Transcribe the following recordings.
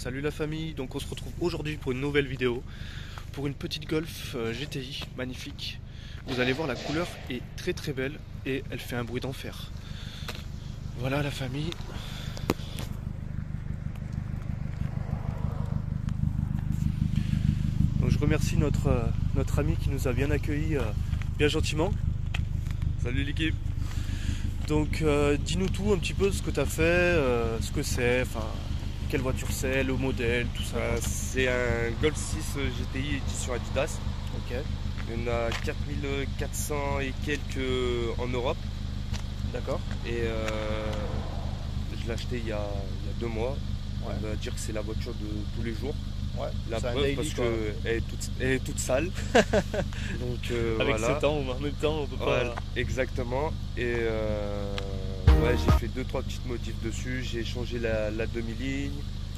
Salut la famille, donc on se retrouve aujourd'hui pour une nouvelle vidéo, pour une petite Golf GTI magnifique. Vous allez voir, la couleur est très très belle et elle fait un bruit d'enfer. Voilà la famille. Donc je remercie notre ami qui nous a bien accueillis bien gentiment. Salut l'équipe. Donc dis-nous tout un petit peu ce que tu as fait, ce que c'est, enfin quelle voiture c'est, le modèle, tout ça. C'est un Golf 6 GTI édition Adidas. Ok, Il y en a 4400 et quelques en Europe. d'accord. Et je l'ai acheté il y a 2 mois. Ouais. On va dire que c'est la voiture de tous les jours. Ouais, La c'est un preuve daily, parce quoi. qu'elle est toute sale. Donc Avec voilà. 7 ans, en même temps, on peut pas. Ouais, exactement. Et ouais, j'ai fait 2-3 petites modifs dessus. J'ai changé la demi-ligne.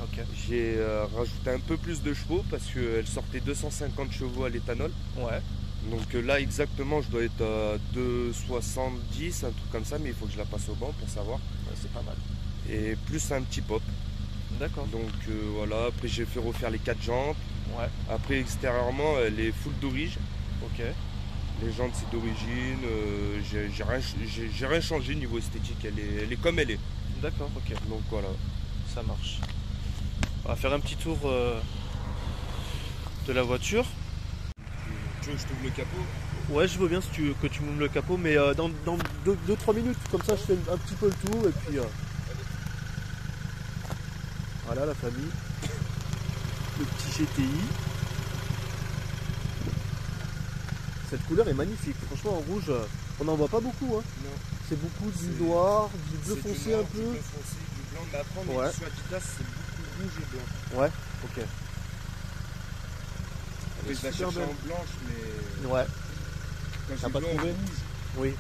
Ok. J'ai rajouté un peu plus de chevaux parce qu'elle sortait 250 chevaux à l'éthanol. Ouais. Donc là exactement je dois être à 2,70, un truc comme ça, mais il faut que je la passe au banc pour savoir. Ouais, c'est pas mal. Et plus un petit pop. D'accord. Donc voilà, après j'ai fait refaire les 4 jantes. Ouais. Après extérieurement elle est full d'origine. Ok. Les jantes c'est d'origine, j'ai rien changé niveau esthétique, elle est comme elle est. D'accord, ok. Donc voilà. Ça marche. On va faire un petit tour de la voiture. Tu veux que je t'ouvre le capot? Ouais, je veux bien si tu veux que tu m'ouvres le capot, mais dans 2-3 minutes, comme ça je fais un petit peu le tour et puis voilà la famille. Le petit GTI. Cette couleur est magnifique. Franchement en rouge, on n'en voit pas beaucoup. Hein. Non. C'est beaucoup du C'est- noir, du bleu C'est foncé du noir, un peu. Du bleu foncé, du blanc, mais après on Ouais. est sur Adidas, c'est beaucoup rouge et blanc. Ouais, ok. Après, je la Super cherchais belle. en blanche, mais Ouais, quand T'as j'ai pas vu en trouvé? rouge, oui.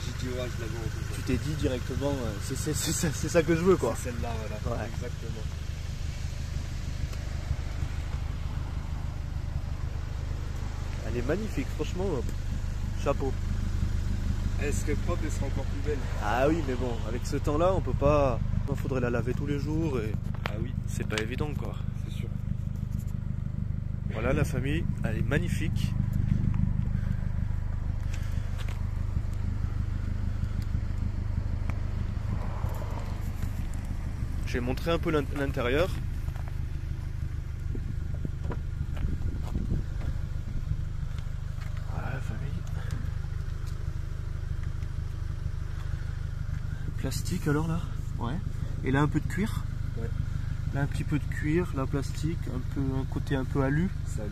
j'ai dit ouais, je l'avais en rouge. Tu t'es dit directement, c'est ça que je veux quoi. C'est celle-là, voilà. Ouais. Exactement. Elle est magnifique, franchement, chapeau. Est-ce que propre, elle sera encore plus belle? Ah oui, mais bon, avec ce temps-là, on peut pas. Il faudrait la laver tous les jours et Ah oui, c'est pas évident quoi. c'est sûr. Voilà la famille, elle est magnifique. Je vais montrer un peu l'intérieur. Voilà la famille. Plastique alors là? Ouais. Et là un peu de cuir? Ouais. Là un petit peu de cuir, là plastique, un côté un peu alu. Salut.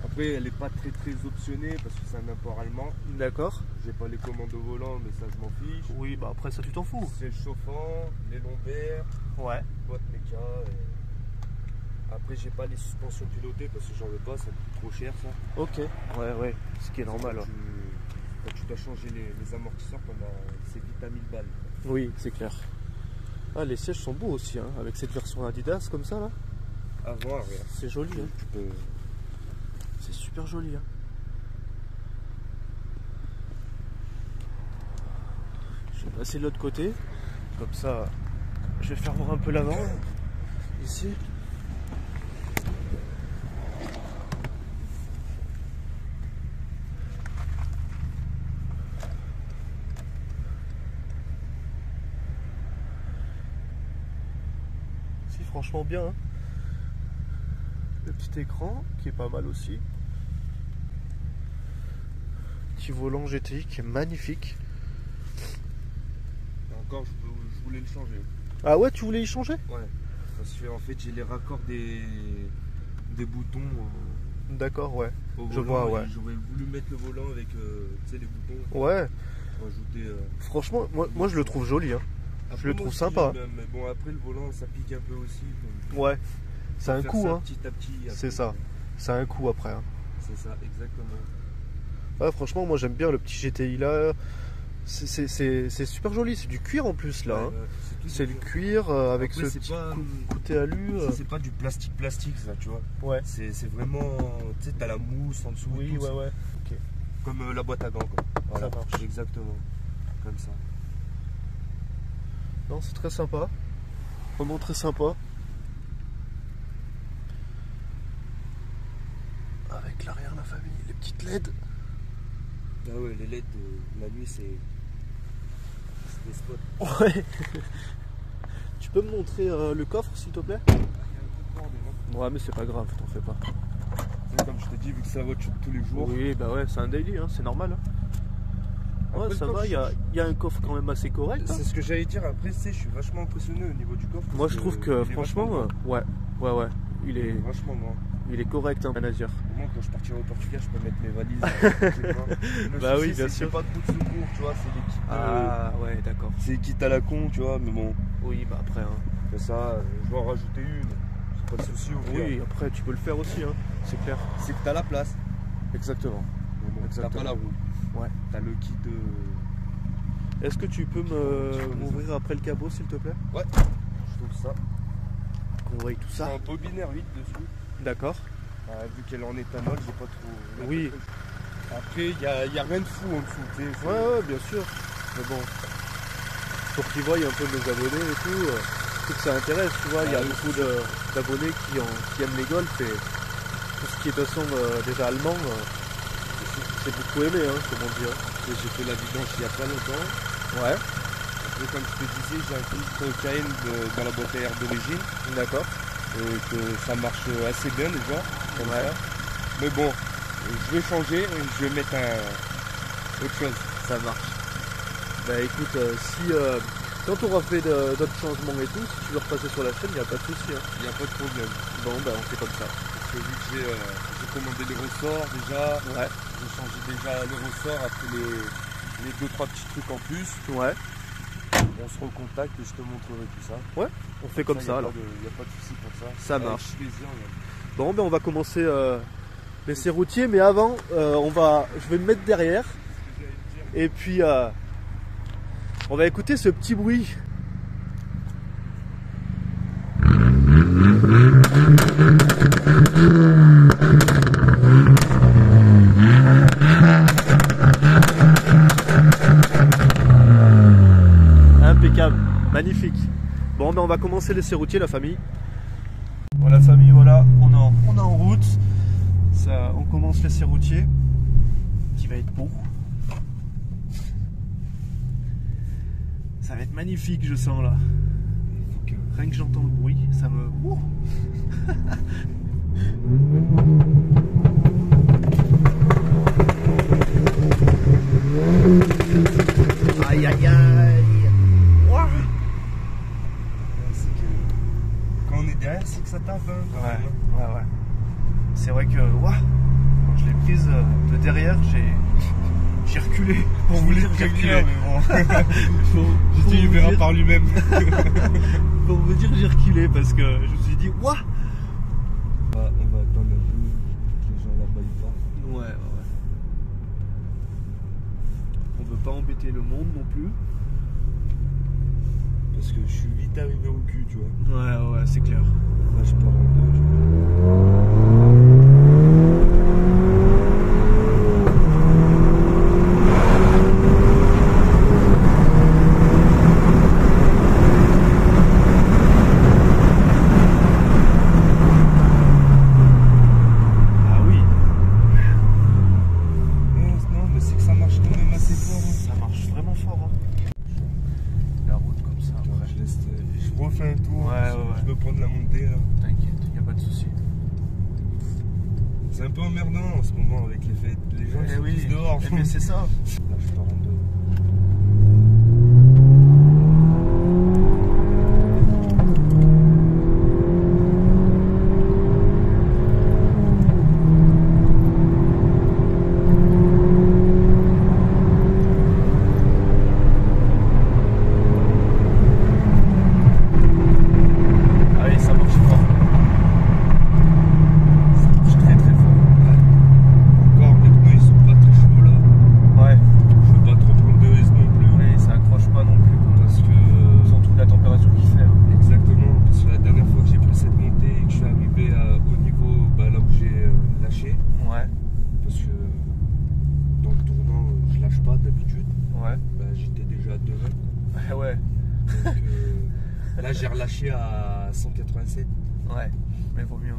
Après, elle est pas très optionnée parce que c'est un import allemand. D'accord. J'ai pas les commandes au volant, mais ça je m'en fiche. Oui, bah après ça tu t'en fous. C'est le chauffant, les lombaires, Ouais. boîte méca. Après, j'ai pas les suspensions pilotées parce que j'en veux pas, ça me coûte trop cher ça. Ok. Ouais. Ce qui est normal. Quand Ouais. quand tu dois changer les amortisseurs, c'est vite à 1000 balles. Oui, c'est clair. Ah, les sièges sont beaux aussi, hein, avec cette version Adidas comme ça là. À voir, regarde. C'est joli, hein. Tu peux... C'est super joli. Hein. Je vais passer de l'autre côté, comme ça je vais faire voir un peu l'avant ici. Si, franchement bien. Hein. Le petit écran qui est pas mal aussi. Petit volant GTI qui est magnifique. Encore, je voulais le changer. Ah ouais, tu voulais y changer? Ouais. Parce que en fait, j'ai les raccords des boutons D'accord, ouais. au Je volant. vois, ouais. Et j'aurais voulu mettre le volant avec tu sais, les boutons. Ouais, Rajouter. franchement, moi je le trouve joli. Hein. Après, Je le moi trouve aussi, sympa. Mais bon, après, le volant, ça pique un peu aussi. Donc, Ouais, c'est un faire coup, ça hein. petit à petit. C'est après. ça. C'est un coup après. Hein. C'est ça, exactement. Ouais, franchement, moi j'aime bien le petit GTI là. C'est super joli, c'est du cuir en plus là. Ouais, Hein. ouais, tout C'est du le cuir. cuir avec Après, ce c'est petit pas- côté alu. Ça, c'est pas du plastique ça, tu vois. Ouais. C'est vraiment. Tu sais, t'as la mousse en dessous. Oui, tout, ouais, ouais. Ok. Comme la boîte à gants, quoi. Voilà, Ça marche. exactement. Comme ça. Non, c'est très sympa. Vraiment très sympa. petites LED. Ah ouais, les LED, la nuit, c'est des spots. Ouais. Tu peux me montrer le coffre, s'il te plaît? Ouais, mais c'est pas grave, t'en fais pas. Comme je te dis, vu que c'est la voiture de tous les jours. Oui, bah ouais, c'est un daily, hein, c'est normal. Hein. Ouais, Après, ça va, il y a un coffre quand même assez correct. C'est ce que j'allais dire. Après, je suis vachement impressionné au niveau du coffre. Moi, je trouve que franchement, ouais, il est vachement grand. Il est correct, hein, manager. Au moins, quand je partirai au Portugal, je peux mettre mes valises. Bah oui, bien sûr. C'est pas trop de secours, tu vois, c'est l'équipe. Ah ouais, d'accord. C'est l'équipe à la con, tu vois, mais bon. Oui, bah après. Hein. Mais ça, je vais en rajouter une. C'est pas de souci au pire. Oui, après, tu peux le faire aussi, hein. C'est clair. C'est que t'as la place. Exactement. Mais bon, t'as pas la roue. Ouais. T'as le kit de. Est-ce que tu peux m'ouvrir après le cabot, s'il te plaît? Ouais. Je trouve ça. Qu'on voit tout ça. C'est un bobinaire 8 dessus. D'accord. Vu qu'elle est en éthanol, j'ai pas trop. Oui. Après, il y a rien de fou en dessous. Ouais, bien sûr. Mais bon, pour qu'ils voient un peu nos abonnés et tout, faut que ça intéresse, tu vois. Il y a beaucoup d'abonnés qui aiment les golfs et tout ce qui est de toute façon déjà allemand, c'est beaucoup aimé, hein, comment dire. J'ai fait la vidange il y a pas longtemps. Ouais. Après, comme je te disais, j'ai un filtre Cayenne dans la boîte à air d'origine. D'accord. Et que ça marche assez bien déjà. Comme ça. Mais bon, je vais changer, je vais mettre autre chose. Ça marche. Bah écoute, si quand on aura fait d'autres changements et tout, si tu veux repasser sur la chaîne, il n'y a pas de souci. Hein. Il n'y a pas de problème. Bon, bah on fait comme ça. Parce que vu que j'ai commandé les ressorts déjà, j'ai changé déjà les ressorts après les 2-3 petits trucs en plus. Ouais. On se recontacte et je te montrerai tout ça. Ouais, on fait comme ça alors. Il n'y a pas de souci pour ça. Ça marche. Plaisir, bon, ben on va commencer l'essai routier, mais avant, je vais me mettre derrière. Et puis, on va écouter ce petit bruit. Impeccable, magnifique. Bon, ben on va commencer l'essai routier, la famille. Voilà, famille, voilà, on est en route. Ça, on commence l'essai routier qui va être beau. Ça va être magnifique, je sens là. Rien que j'entends le bruit, ça me. Aïe aïe aïe. Quand on est derrière, c'est que ça tape. Hein, ouais. C'est vrai que quand je l'ai prise de derrière, j'ai reculé. Pour vous dire j'ai reculé, mais bon. J'ai dit, il verra par lui-même. Pour vous dire, j'ai reculé parce que je me suis dit, on va attendre un peu que les gens là-bas ils partent. Ouais. On veut pas embêter le monde non plus. Parce que je suis vite arrivé au cul, tu vois. Ouais, c'est clair. Là, je pars en deux. Ah oui. Non, mais c'est que ça marche quand même assez fort. Ça marche vraiment fort. Hein. La route comme ça. Après. Je refais un tour. Ouais. Je peux prendre la montée là. T'inquiète, y a pas de souci. C'est un peu emmerdant en ce moment avec les fêtes. Les gens ils sont tous dehors. Mais c'est ça. Là, je pars en deux. Là j'ai relâché à 187. Ouais, mais vaut mieux,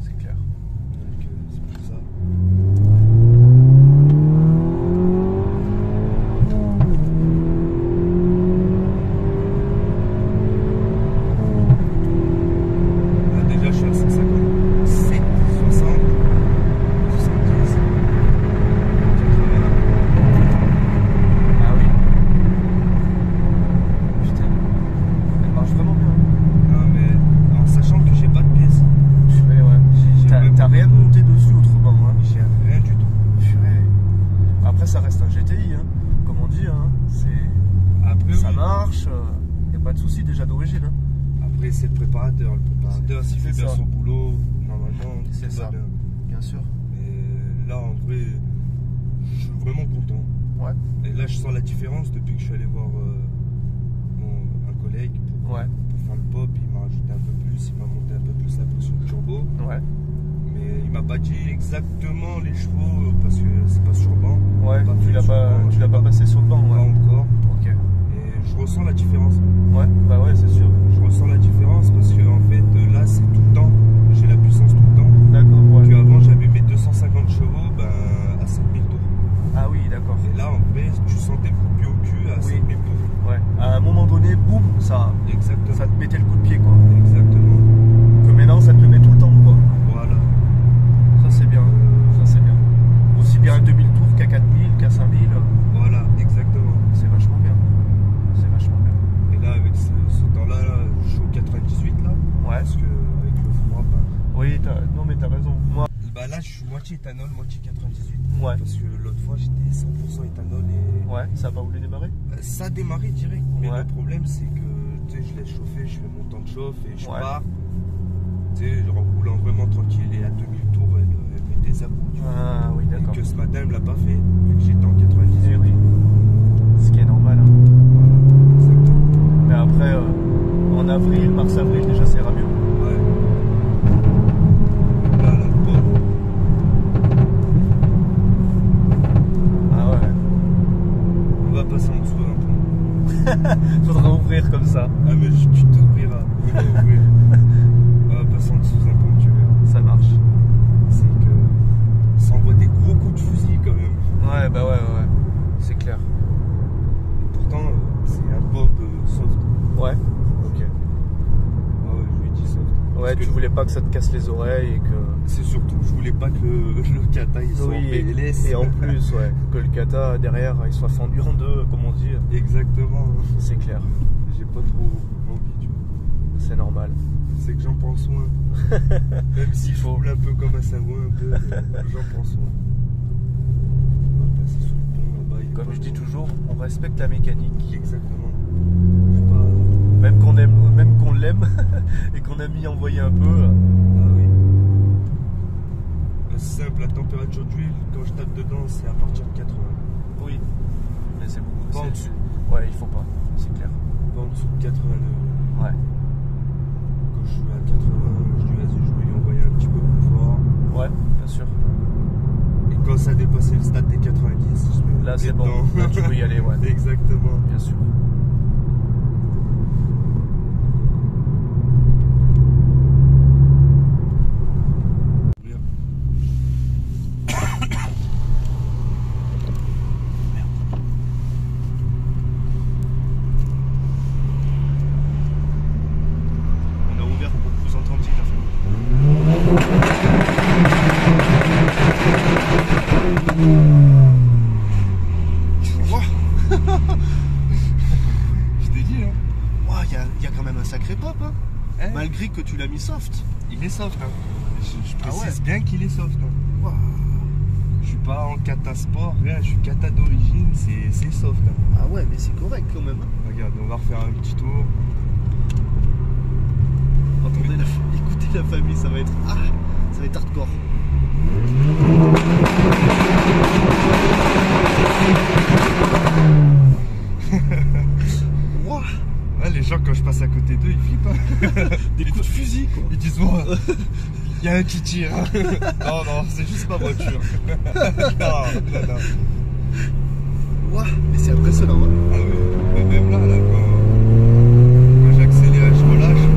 c'est clair. Donc c'est pour ça. pas de souci déjà d'origine. Hein. Après, c'est le préparateur. Le préparateur, s'il fait bien ça. son boulot, normalement, C'est tout va ça. bien. Sûr. Et là, en vrai, je suis vraiment content. Ouais. Et là, je sens la différence depuis que je suis allé voir un collègue pour faire le pop. Il m'a rajouté un peu plus, il m'a monté un peu plus la pression de turbo. Ouais. Mais il m'a pas dit exactement les chevaux parce que c'est pas sur banc. Ouais, Pas tu fait l'as sur pas, banc, tu l'as pas passé sur le banc. Pas Ouais. encore. Ok. Et je ressens la différence. Ouais, bah ouais, c'est sûr. Je ressens la différence parce que en fait, là, c'est tout le temps. J'ai la puissance tout le temps. D'accord, ouais. Puis avant, j'avais mes 250 chevaux à 7000 tours. Ah oui, d'accord. Et là, en vrai, tu sentais le coup de pied au cul à 7000 tours. Ouais. À un moment donné, boum, ça Exactement. te mettait le coup de pied, quoi. Exactement. Que maintenant, ça te le met tout le temps, quoi. Voilà. Ça, c'est bien. Ça, c'est bien. Aussi bien à 2000 tours qu'à 4000, qu'à 5000. Voilà, exactement. C'est vachement bien. C'est vachement bien. Et là, avec ce temps-là, je suis au 98 là. Ouais. Parce que avec le froid, Oui, non, mais t'as raison. Moi, là, je suis moitié éthanol, moitié 98. ouais. Parce que l'autre fois, j'étais 100% éthanol et Ouais, ça a pas voulu démarrer. ça a démarré direct. Mais Ouais. le problème, c'est que tu sais, je laisse chauffer, je fais mon temps de chauffe et je Ouais. pars. Tu sais, en roulant vraiment tranquille et à 2000 tours, elle met des abos. Tu vois. Ah oui, Et d'accord. que ce matin, elle me l'a pas fait, vu que j'étais en 98. Eh oui. Ce qui est normal. Hein. Voilà, exactement. Mais après, en avril, mars-avril, déjà, ça ira mieux. Ouais. Donc là, le pauvre. Ah ouais. On va passer en dessous d'un pont. Faudra ouvrir comme ça. Ah, mais tu t'ouvriras. On va ouvrir. On va passer en dessous d'un pont, tu verras. Ça marche. C'est que ça envoie des gros coups de fusil quand même. Ouais, bah ouais. C'est clair. Et pourtant, c'est un pop soft. Ouais. Ok. Ah ouais, je lui ai dit soft. Ouais, Parce tu que voulais pas que ça te casse les oreilles et que. c'est surtout, je voulais pas que le kata il soit en PLS. et en plus, ouais, que le kata derrière il soit fendu en deux, comme on dit. Exactement. C'est clair. J'ai pas trop envie, tu vois. C'est normal. C'est que j'en prends soin. Même s'il faut. roule un peu comme un savon, un peu, j'en prends soin. On va passer sous le pont là-bas. il est Comme pas je dis loin. toujours, on respecte la mécanique. Exactement. Je suis pas. Même qu'on l'aime et qu'on a mis envoyer un peu. Ah oui. C'est simple, la température d'huile, quand je tape dedans, c'est à partir de 80. Oui. Mais c'est beaucoup. Pas en c'est- dessous. Ouais, il faut pas. C'est clair. Pas en dessous de 89. Ouais. Quand je suis à 80, je dis vas-y, je vais lui envoyer un petit peu plus fort. Ouais, bien sûr. Et quand ça a dépassé le stade des 90, je me Là, mets c'est bon. dedans. Là, tu peux y aller, ouais. Exactement. Bien sûr. On a ouvert pour que vous entendiez la famille. Tu vois? Je t'ai dit, hein. Il y a quand même un sacré pop, hein. Hein? Malgré que tu l'as mis soft. Il est soft, hein. Je Ah précise ouais. bien qu'il est soft, hein. Waouh. Je suis pas en kata sport, rien, je suis kata d'origine, c'est soft, hein. Ah ouais, mais c'est correct quand même. Hein. Regarde, on va refaire un petit tour. Entendez écoutez la famille, ça va être hardcore. Ouah, Ouais, les gens, quand je passe à côté d'eux, ils flippent, hein. des coups de fusil quoi. Ils disent, oh, il y a un qui tire. Non, non, c'est juste ma voiture. Non. Ouah, mais c'est impressionnant. Hein. Ah oui, mais même là, quand j'accélère, je relâche.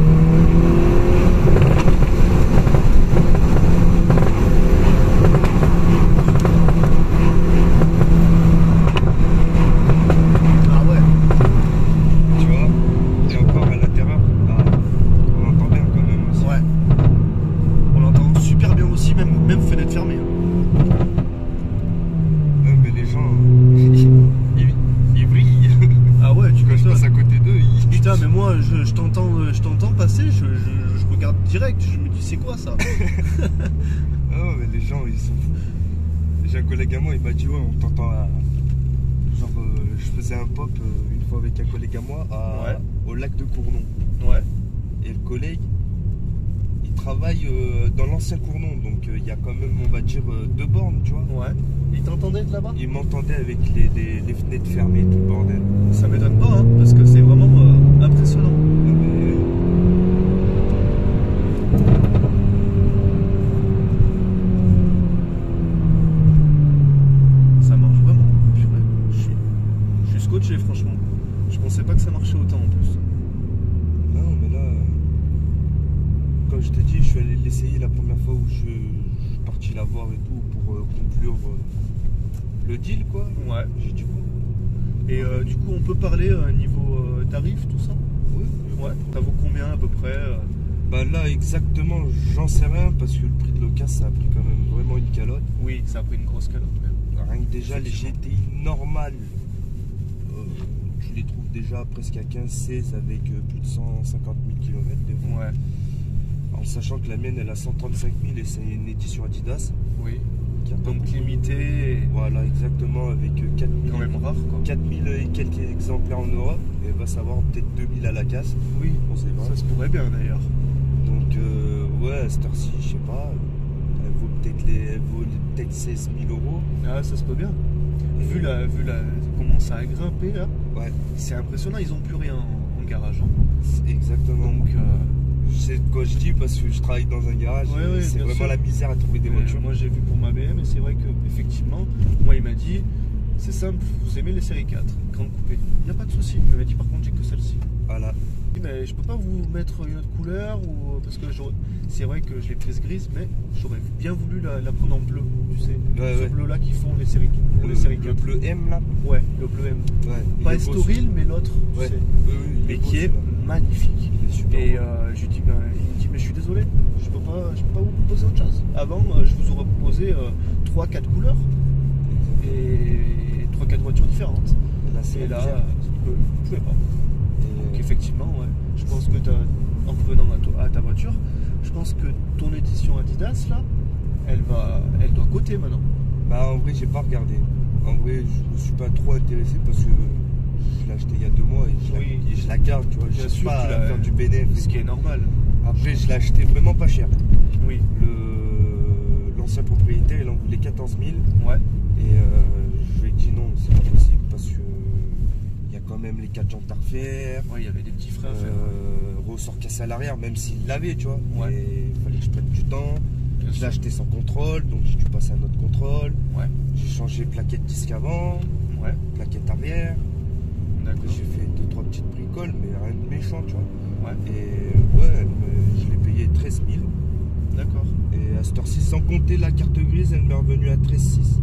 Ah ouais. Tu vois, et encore à l'intérieur, on entend bien quand même aussi. Ouais. On l'entend super bien aussi, même fenêtre fermée. Hein. Non, mais les gens, ils brillent. Ah ouais, tu Quand je passe à côté d'eux, ils. Putain, mais moi je t'entends passer, je regarde direct, je me dis c'est quoi ça? Oh, mais les gens, ils sont fous. J'ai un collègue à moi, il m'a dit, ouais, on t'entend à genre je faisais un pop une fois avec un collègue à moi au lac de Cournon. Ouais. Et le collègue, il travaille dans l'ancien Cournon, donc il y a quand même, on va dire, 2 bornes, tu vois. Ouais. Il t'entendait de là-bas? Il m'entendait avec les fenêtres fermées, tout le bordel. Ça m'étonne pas, hein, parce que c'est vraiment impressionnant. Ça marche vraiment. Je suis scotché, franchement. Je pensais pas que ça marchait autant en plus. Non, mais là, comme je t'ai dit, je suis allé l'essayer la première fois où je suis parti la voir et tout pour conclure le deal, quoi. Ouais. J'ai dit bon. Et du coup, on peut parler niveau tarif, tout ça? Oui. Ouais. Ça vaut combien à peu près? Bah là, exactement, j'en sais rien parce que le prix de l'occasion, ça a pris quand même vraiment une calotte. Oui, ça a pris une grosse calotte. Rien que déjà, les GTI normales, je les trouve déjà presque à 15-16 avec plus de 150 000 km des fois. Ouais. En sachant que la mienne, elle a 135 000 et c'est une édition Adidas. Oui. Qui a Donc limitée. Voilà, exactement, avec 4000. Quand même rare, quoi. 4000 et quelques exemplaires en Europe, et va savoir peut-être 2000 à la casse. Oui, on sait pas. Ça se pourrait bien d'ailleurs. Donc, ouais, à cette heure-ci, je sais pas, elle vaut peut-être 16 000 euros. Ah, ça se peut bien. Vu comment ça a grimpé là, ouais. C'est impressionnant, ils ont plus rien en garage. Hein. Exactement. Donc, je sais de quoi je dis parce que je travaille dans un garage. Ouais, c'est vraiment sûr. la misère à trouver des voitures. Moi j'ai vu pour ma BM et c'est vrai que effectivement, moi il m'a dit c'est simple, vous aimez les séries 4, grande coupée. Il n'y a pas de souci. Il m'a dit par contre j'ai que celle-ci. Voilà. Mais je peux pas vous mettre une autre couleur ou parce que c'est vrai que je l'ai prise grise, mais j'aurais bien voulu la prendre en bleu, tu sais. Ce bleu là qui font les séries pour les séries 4. Le bleu M là. Ouais, le bleu M. Ouais. Pas Estoril mais l'autre, ouais. tu sais. Oui, et qui est magnifique. Il est super et je lui dis, il me dit mais je suis désolé, je peux pas vous proposer autre chose. Avant je vous aurais proposé 3-4 couleurs et 3-4 voitures différentes. Là, et là, je ne pouvais pas. Donc effectivement, ouais, je pense que en revenant à ta voiture, je pense que ton édition Adidas là, elle doit coter maintenant. Bah en vrai j'ai pas regardé. En vrai je me suis pas trop intéressé parce que je l'ai acheté il y a 2 mois et je la garde, tu vois. Je suis pas à faire du bénéfice. Ce qui est normal. Après je l'ai acheté vraiment pas cher. Oui. L'ancien propriétaire il en voulait 14 000. Ouais. Et je lui ai dit non, c'est pas possible parce que il y a quand même les 4 jantes à refaire. Ouais, il y avait des petits freins à faire. Ressort cassé à l'arrière, même s'il l'avait, tu vois. Ouais. Et il fallait que je prenne du temps. Je l'ai acheté sans contrôle, donc j'ai dû passer à un autre contrôle. Ouais. J'ai changé plaquette disque avant, ouais. Plaquette arrière. D'accord. J'ai fait 2-3 petites bricoles, mais rien de méchant, tu vois. Ouais. Et ouais, je l'ai payé 13 000. D'accord. Et à cette heure-ci, sans compter la carte grise, elle m'est revenue à 13 600.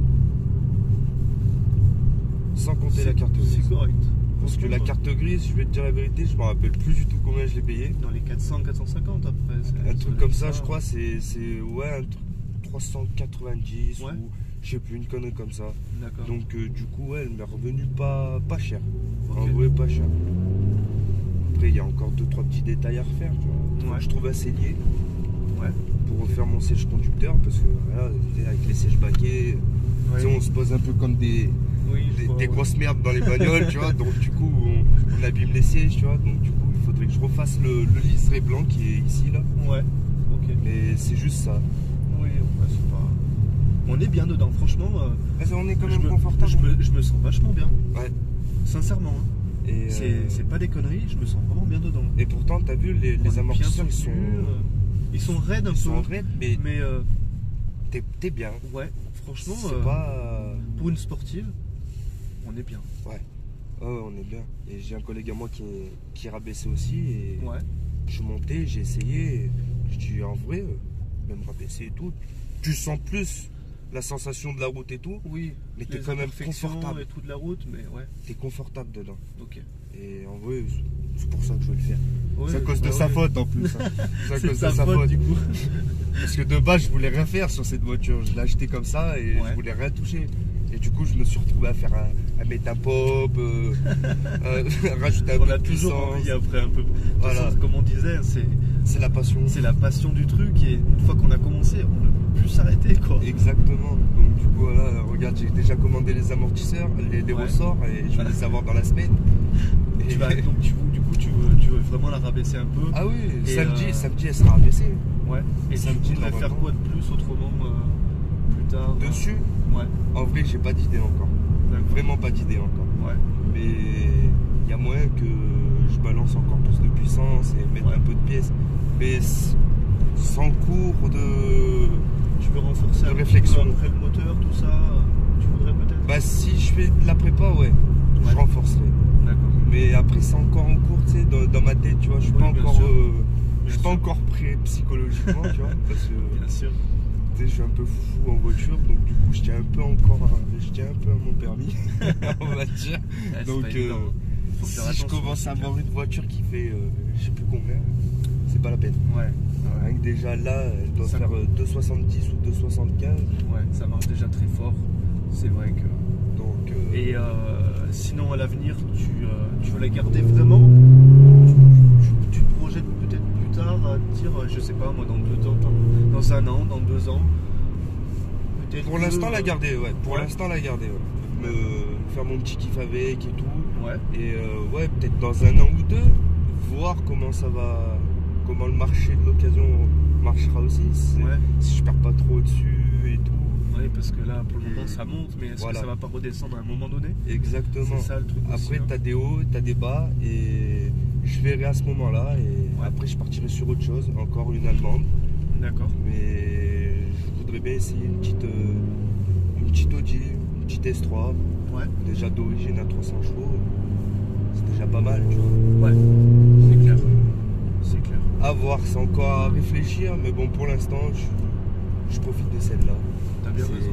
Sans compter la carte grise. C'est correct. Parce que la carte grise, je vais te dire la vérité, je me rappelle plus du tout combien je l'ai payé. Dans les 400-450 après. Un truc comme ça, je crois, c'est ouais, un truc 390 ouais. Ou je sais plus, une connerie comme ça. D'accord. Donc du coup, ouais, elle m'est revenue pas cher. Okay. En vrai, pas cher. Après, il y a encore 2-3 petits détails à refaire, tu vois. Ouais. Je trouve un cellier. Ouais. Pour refaire mon sèche conducteur, parce que voilà, avec les sèches baquets, ouais. On se pose un peu comme des grosses merdes dans les bagnoles, tu vois. Donc du coup, on abîme les sièges, tu vois. Donc du coup, il faudrait que je refasse le liseré blanc qui est ici là. Ouais. Ok. Mais c'est juste ça. Oui, ouais, c'est pas. On est bien dedans, franchement. On est quand même confortable. Je me sens vachement bien. Ouais. Sincèrement. Hein. Et c'est pas des conneries. Je me sens vraiment bien dedans. Et pourtant, t'as vu les amortisseurs, ils sont raides un peu. Ils sont raides, mais t'es bien. Ouais. Franchement. C'est pas. Pour une sportive. On est bien. Ouais. Oh, on est bien. Et j'ai un collègue à moi qui rabaissait aussi. Et ouais. Je suis monté, j'ai essayé. Je dis en vrai, même rabaisser et tout, tu sens plus la sensation de la route et tout. Oui. Mais t'es quand même confortable. Et tout de la route, mais ouais. T'es confortable dedans. Ok. Et en vrai, c'est pour ça que je veux le faire. Oui, c'est à cause de sa faute en plus. Hein. C'est à cause de sa faute du coup. Parce que de base, je voulais rien faire sur cette voiture. Je l'ai achetée comme ça et je voulais rien toucher. Et du coup, je me suis retrouvé à faire un métapop, rajouter un peu de puissance. On a toujours envie après un peu. Voilà. Comme on disait, C'est la passion. C'est la passion du truc et une fois qu'on a commencé, on ne peut plus s'arrêter quoi. Exactement. Donc du coup voilà, regarde, j'ai déjà commandé les amortisseurs, les ressorts et je vais les avoir dans la semaine. Et donc du coup tu veux vraiment la rabaisser un peu. Ah oui, samedi elle sera abaissée. Ouais. Et samedi tu voudrais faire quoi de plus autrement plus tard dessus? Ouais. En vrai j'ai pas d'idée encore. Vraiment pas d'idée encore. Ouais. Mais il y a moyen que je balance encore plus de puissance et mettre un peu de pièces. Mais sans cours de... Tu veux renforcer de réflexion. Après le moteur, tout ça, tu voudrais peut-être? Bah si je fais de la prépa, ouais. Je renforcerai. D'accord. Mais après c'est encore en cours, tu sais, dans ma tête, tu vois. Je suis pas encore... je suis pas encore prêt psychologiquement, tu vois. Parce que... Bien sûr. Je suis un peu fou en voiture, donc du coup je tiens un peu à mon permis, on va dire. Donc si je commence à avoir une voiture qui fait je sais plus combien, c'est pas la peine. Ouais. Rien que déjà là, elle doit faire 2,70 ou 2,75. Ouais, ça marche déjà très fort. C'est vrai que. Donc. Et sinon à l'avenir, tu vas la garder vraiment? Tu te projettes peut-être plus tard à te dire, je sais pas moi, dans un an, dans 2 ans. Pour l'instant la garder, ouais. Pour l'instant la garder, ouais. Faire mon petit kiff avec et tout. Ouais. Et ouais, peut-être dans un an ou deux, voir comment ça va, comment le marché de l'occasion marchera aussi. Si je perds pas trop dessus et tout. Oui, parce que là pour le moment ça monte, mais est-ce que ça va pas redescendre à un moment donné? Exactement. C'est ça le truc. Après t'as des hauts, t'as des bas et je verrai à ce moment-là et après je partirai sur autre chose, encore une allemande. D'accord. Mais je voudrais bien essayer une petite Audi, une petite S3. Ouais. Déjà d'origine à 300 chevaux, c'est déjà pas mal, tu vois. Ouais, c'est clair. C'est clair. À voir, c'est encore à réfléchir, mais bon, pour l'instant, je profite de celle-là. T'as bien raison.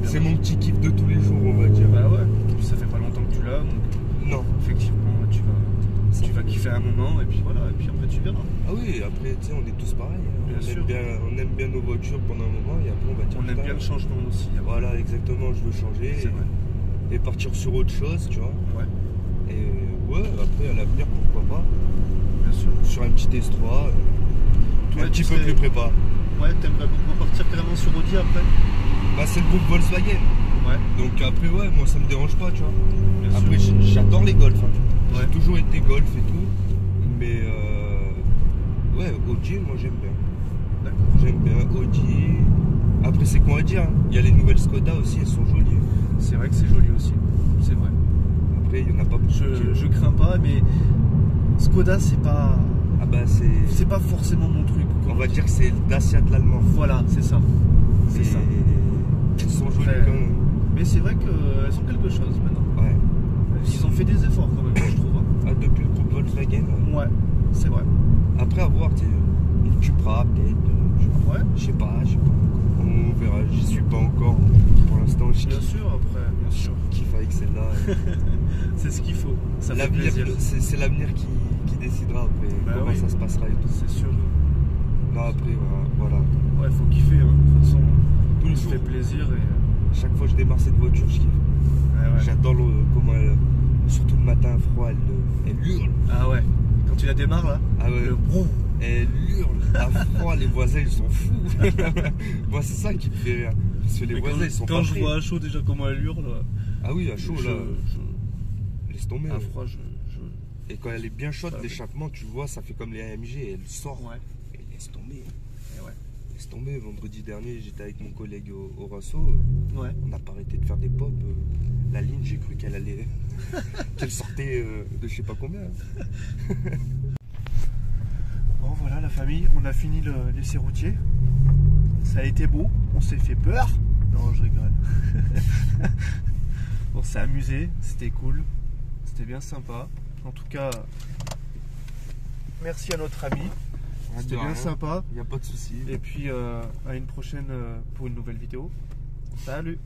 C'est mon petit kiff de tous les jours, on va dire. Bah ouais, et puis ça fait pas longtemps que tu l'as, donc non. Effectivement, tu vas kiffer un moment, et puis voilà, et puis après tu verras. Ah oui, après, tu sais, on est tous pareils. Bien sûr. On aime bien nos voitures pendant un moment, et après on va dire... On aime bien le changement aussi. Voilà, exactement, je veux changer. C'est vrai. Et partir sur autre chose, tu vois. Ouais. Et ouais, après, à l'avenir, pourquoi pas. Bien sûr. Sur un petit S3, un petit peu plus prépa. Ouais, t'aimerais repartir carrément sur Audi après? Bah c'est le groupe Volkswagen. Ouais. Donc après ouais, moi ça me dérange pas, tu vois. Bien après j'adore les Golf. Hein. J'ai toujours été Golf et tout. Mais ouais, Audi, moi j'aime bien. D'accord. J'aime bien Audi. Après c'est quoi à dire, hein. Il y a les nouvelles Skoda aussi, elles sont jolies. C'est vrai que c'est joli aussi. C'est vrai. Après il y en a pas beaucoup. Je crains pas, mais Skoda c'est pas... Ah bah c'est pas forcément mon truc. On va dire que c'est le Dacia de l'allemand. Voilà, c'est ça. C'est ça. Elles sont jolies quand même. Mais c'est vrai qu'elles ont quelque chose maintenant. Ouais. Ils ont fait des efforts quand même, je trouve. Ah, depuis le groupe Volkswagen. Ouais, c'est vrai. Après avoir, tu sais, une Cupra peut-être. Ouais. Je sais pas. On verra, j'y suis pas encore. Pour l'instant, bien sûr, après, bien sûr. Je kiffe avec celle-là. C'est ce qu'il faut. Ça fait plaisir. plaisir. C'est l'avenir qui décidera après comment ça se passera et tout. C'est sûr. Non, après, voilà. Ouais, faut kiffer, hein. De toute façon, tout ça fait plaisir. Et... chaque fois que je démarre cette voiture, je kiffe. Ouais. J'adore comment elle, surtout le matin froid, elle hurle. Ah ouais. Quand tu la démarres là, le brouh. Elle hurle à froid, les voisins ils sont fous. Moi c'est ça qui me fait rire. Parce que les voisins ils sont pas quand je vois à chaud déjà comment elle hurle. Ah oui, à chaud là. Laisse tomber. À froid, Et quand elle est bien chaude, l'échappement, tu vois, ça fait comme les AMG, elle sort. Ouais. Et laisse tomber. Et ouais. Laisse tomber. Vendredi dernier, j'étais avec mon collègue au Rasso. Ouais. On n'a pas arrêté de faire des pops. La ligne, j'ai cru qu'elle allait. qu'elle sortait de je sais pas combien. Bon, voilà la famille, on a fini l'essai routier. Ça a été beau, on s'est fait peur. Non, je rigole. On s'est amusé, c'était cool. C'était bien sympa. En tout cas, merci à notre ami. C'était bien sympa. Il n'y a pas de souci. Et puis à une prochaine pour une nouvelle vidéo. Salut!